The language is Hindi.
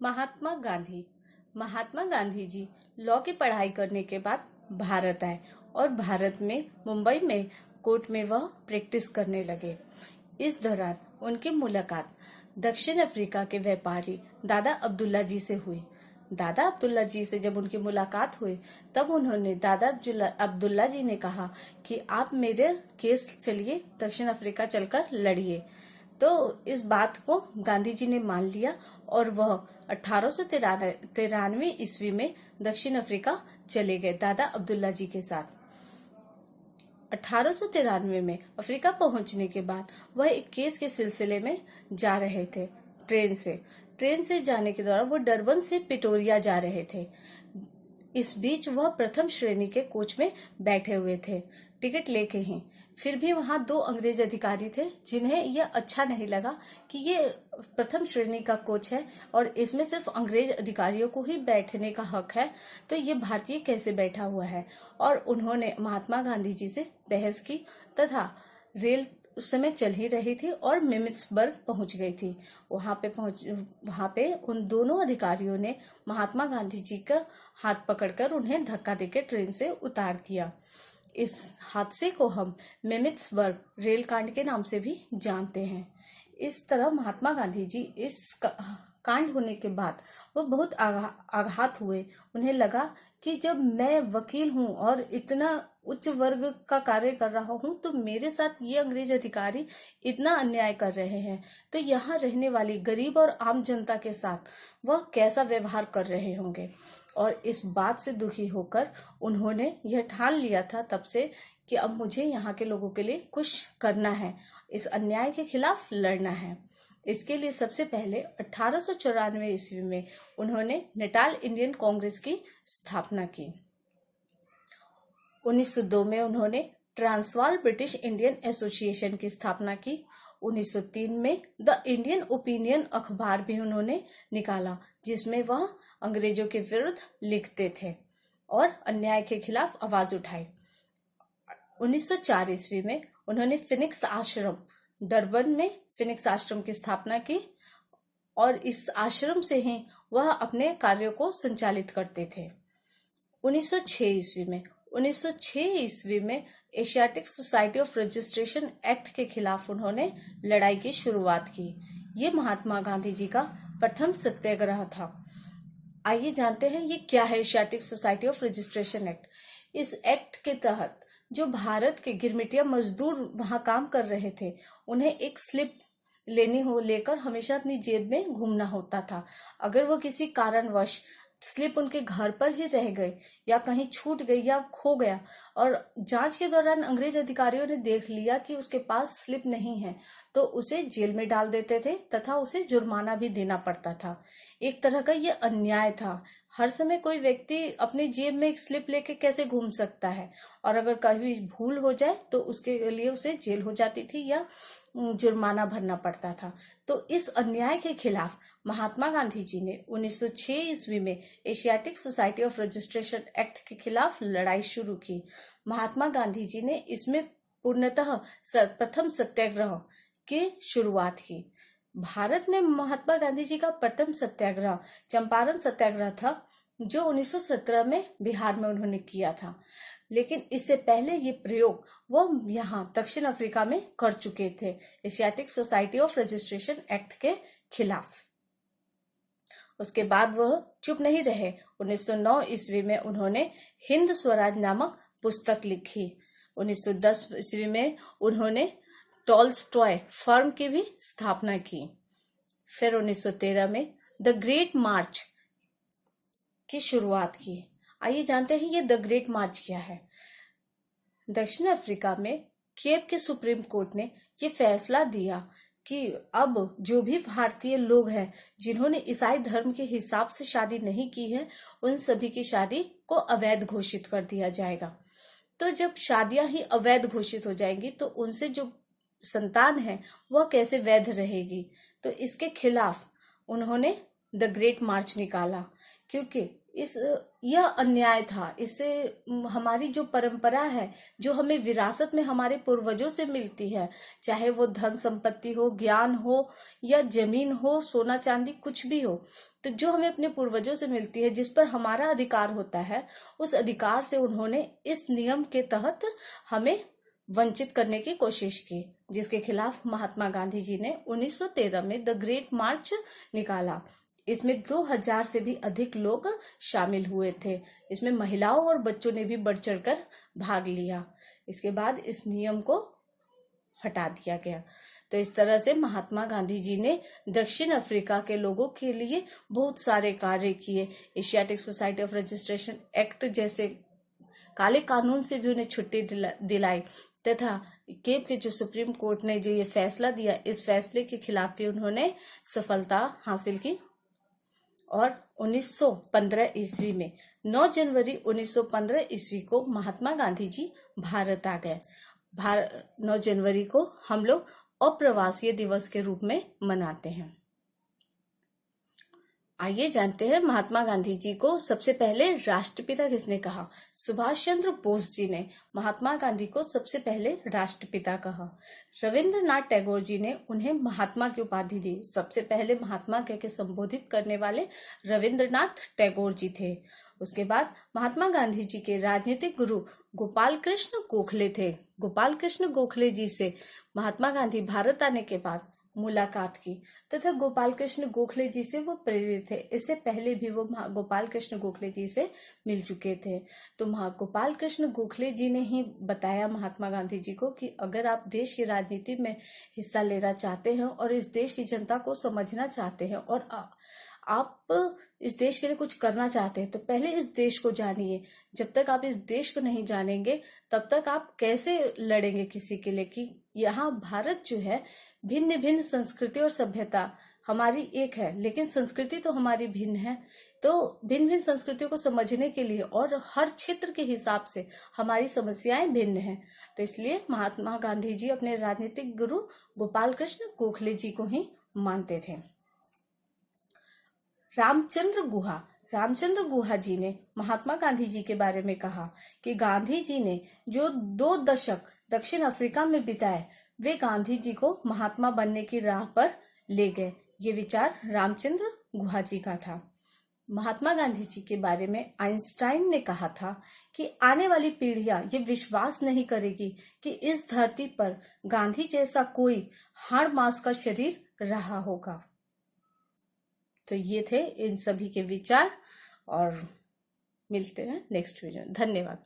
महात्मा गांधी जी लॉ की पढ़ाई करने के बाद भारत आए और भारत में मुंबई में कोर्ट में वह प्रैक्टिस करने लगे। इस दौरान उनकी मुलाकात दक्षिण अफ्रीका के व्यापारी दादा अब्दुल्ला जी से हुई। दादा अब्दुल्ला जी से जब उनकी मुलाकात हुई तब उन्होंने दादा अब्दुल्ला जी ने कहा कि आप मेरे केस चलिए दक्षिण अफ्रीका चलकर लड़िए। तो इस बात को गांधी जी ने मान लिया और वह 1893 ईस्वी में दक्षिण अफ्रीका चले गए दादा अब्दुल्ला जी के साथ। 1893 में अफ्रीका पहुंचने के बाद वह एक केस के सिलसिले में जा रहे थे ट्रेन से जाने के दौरान वो डरबन से पिटोरिया जा रहे थे। इस बीच वह प्रथम श्रेणी के कोच में बैठे हुए थे टिकट लेके ही। फिर भी वहां दो अंग्रेज अधिकारी थे जिन्हें यह अच्छा नहीं लगा कि ये प्रथम श्रेणी का कोच है और इसमें सिर्फ अंग्रेज अधिकारियों को ही बैठने का हक है, तो ये भारतीय कैसे बैठा हुआ है। और उन्होंने महात्मा गांधी जी से बहस की तथा रेल उस समय चल ही रही थी और मिमित्सबर्ग पहुंच गई थी। वहां पे उन दोनों अधिकारियों ने महात्मा गांधी जी का हाथ पकड़कर उन्हें धक्का देकर ट्रेन से उतार दिया। इस हादसे को हम मिमित्सबर्ग रेल कांड के नाम से भी जानते हैं। इस तरह महात्मा गांधी जी इस कांड होने के बाद वो बहुत आघात हुए। उन्हें लगा कि जब मैं वकील हूं और इतना उच्च वर्ग का कार्य कर रहा हूं तो मेरे साथ ये अंग्रेज अधिकारी इतना अन्याय कर रहे हैं, तो यहाँ रहने वाली गरीब और आम जनता के साथ वह कैसा व्यवहार कर रहे होंगे। और इस बात से दुखी होकर उन्होंने यह ठान लिया था तब से कि अब मुझे यहाँ के लोगों के लिए कुछ करना है, इस अन्याय के खिलाफ लड़ना है। इसके लिए सबसे पहले 1894 ईस्वी में उन्होंने नेटाल इंडियन कांग्रेस की स्थापना की। 1902 में उन्होंने ट्रांसवाल ब्रिटिश इंडियन एसोसिएशन की स्थापना की। 1903 में द इंडियन ओपिनियन अखबार भी उन्होंने निकाला जिसमें वह अंग्रेजों के विरुद्ध लिखते थे और अन्याय के खिलाफ आवाज उठाई। 1904 ईस्वी में उन्होंने फिनिक्स आश्रम डरबन में फिनिक्स आश्रम की स्थापना की और इस आश्रम से ही वह अपने कार्यों को संचालित करते थे। 1906 ईस्वी में Asiatic society of registration act के खिलाफ उन्होंने लड़ाई की शुरुआत की। ये महात्मा गांधी जी का प्रथम सत्याग्रह था। आइए जानते हैं ये क्या है Asiatic society of registration act. इस एक्ट के तहत जो भारत के गिरमिटिया मजदूर वहां काम कर रहे थे उन्हें एक स्लिप लेकर हमेशा अपनी जेब में घूमना होता था। अगर वो किसी कारणवश स्लिप उनके घर पर ही रह गई या कहीं छूट गई या खो गया और जांच के दौरान अंग्रेज अधिकारियों ने देख लिया कि उसके पास स्लिप नहीं है तो उसे जेल में डाल देते थे तथा उसे जुर्माना भी देना पड़ता था। एक तरह का ये अन्याय था। हर समय कोई व्यक्ति अपनी जेब में एक स्लिप लेके कैसे घूम सकता है, और अगर कभी भूल हो जाए तो उसके लिए उसे जेल हो जाती थी या जुर्माना भरना पड़ता था। तो इस अन्याय के खिलाफ महात्मा गांधी जी ने 1906 ईस्वी में Asiatic society of registration act के खिलाफ लड़ाई शुरू की। महात्मा गांधी जी ने इसमें पूर्णतः प्रथम सत्याग्रह की शुरुआत की। भारत में महात्मा गांधी जी का प्रथम सत्याग्रह चंपारण सत्याग्रह था जो 1917 में बिहार में उन्होंने किया था, लेकिन इससे पहले ये प्रयोग वो यहाँ दक्षिण अफ्रीका में कर चुके थे Asiatic society of registration act के खिलाफ। उसके बाद वह चुप नहीं रहे। 1909 ईस्वी में उन्होंने हिंद स्वराज नामक पुस्तक लिखी। 1910 ईस्वी में उन्होंने टॉल्स्टॉय फर्म की भी स्थापना की। फिर 1913 में द ग्रेट मार्च की शुरुआत की। आइए जानते हैं ये द ग्रेट मार्च क्या है। दक्षिण अफ्रीका में केप के सुप्रीम कोर्ट ने ये फैसला दिया कि अब जो भी भारतीय लोग हैं जिन्होंने ईसाई धर्म के हिसाब से शादी नहीं की है उन सभी की शादी को अवैध घोषित कर दिया जाएगा। तो जब शादियां ही अवैध घोषित हो जाएंगी तो उनसे जो संतान है वह कैसे वैध रहेगी। तो इसके खिलाफ उन्होंने द ग्रेट मार्च निकाला। क्योंकि यह अन्याय था। इससे हमारी जो परंपरा है, जो हमें विरासत में हमारे पूर्वजों से मिलती है, चाहे वो धन संपत्ति हो, ज्ञान हो या जमीन हो, सोना चांदी कुछ भी हो, तो जो हमें अपने पूर्वजों से मिलती है, जिस पर हमारा अधिकार होता है, उस अधिकार से उन्होंने इस नियम के तहत हमें वंचित करने की कोशिश की, जिसके खिलाफ महात्मा गांधी जी ने 1913 में द ग्रेट मार्च निकाला। इसमें 2000 से भी अधिक लोग शामिल हुए थे। इसमें महिलाओं और बच्चों ने भी बढ़ चढ़कर भाग लिया। इसके बाद इस नियम को हटा दिया गया। तो इस तरह से महात्मा गांधी जी ने दक्षिण अफ्रीका के लोगों के लिए बहुत सारे कार्य किए। Asiatic society of registration act जैसे काले कानून से भी उन्हें छुट्टी दिलाई, तथा केप के जो सुप्रीम कोर्ट ने जो ये फैसला दिया, इस फैसले के खिलाफ भी उन्होंने सफलता हासिल की। और 1915 ईस्वी में 9 जनवरी 1915 ईस्वी को महात्मा गांधी जी भारत आ गए। 9 जनवरी को हम लोग अप्रवासी दिवस के रूप में मनाते हैं। आइए जानते हैं महात्मा गांधी जी को सबसे पहले राष्ट्रपिता किसने कहा। सुभाष चंद्र बोस जी ने महात्मा गांधी को सबसे पहले राष्ट्रपिता कहा। रविंद्रनाथ टैगोर जी ने उन्हें महात्मा की उपाधि दी। सबसे पहले महात्मा कह के संबोधित करने वाले रविंद्रनाथ टैगोर जी थे। उसके बाद महात्मा गांधी जी के राजनीतिक गुरु गोपाल कृष्ण गोखले थे। गोपाल कृष्ण गोखले जी से महात्मा गांधी भारत आने के बाद मुलाकात की, तथा गोपाल कृष्ण गोखले जी से वो प्रेरित थे। इससे पहले भी वो गोपाल कृष्ण गोखले जी से मिल चुके थे। तो गोपाल कृष्ण गोखले जी ने ही बताया महात्मा गांधी जी को कि अगर आप देश की राजनीति में हिस्सा लेना चाहते हैं और इस देश की जनता को समझना चाहते हैं और आप इस देश के लिए कुछ करना चाहते हैं, तो पहले इस देश को जानिए। जब तक आप इस देश को नहीं जानेंगे, तब तक आप कैसे लड़ेंगे किसी के लिए। कि यहाँ भारत जो है, भिन्न भिन्न संस्कृति और सभ्यता हमारी एक है, लेकिन संस्कृति तो हमारी भिन्न है। तो भिन्न भिन्न संस्कृतियों को समझने के लिए और हर क्षेत्र के हिसाब से हमारी समस्याएं भिन्न हैं। तो इसलिए महात्मा गांधी जी अपने राजनीतिक गुरु गोपाल कृष्ण गोखले जी को ही मानते थे। रामचंद्र गुहा जी ने महात्मा गांधी जी के बारे में कहा कि गांधी जी ने जो 2 दशक दक्षिण अफ्रीका में बिताए, वे गांधी जी को महात्मा बनने की राह पर ले गए। ये विचार रामचंद्र गुहा जी का था। महात्मा गांधी जी के बारे में आइंस्टाइन ने कहा था कि आने वाली पीढ़ियां ये विश्वास नहीं करेगी कि इस धरती पर गांधी जैसा कोई हाड़ मांस का शरीर रहा होगा। तो ये थे इन सभी के विचार, और मिलते हैं नेक्स्ट वीडियो। धन्यवाद।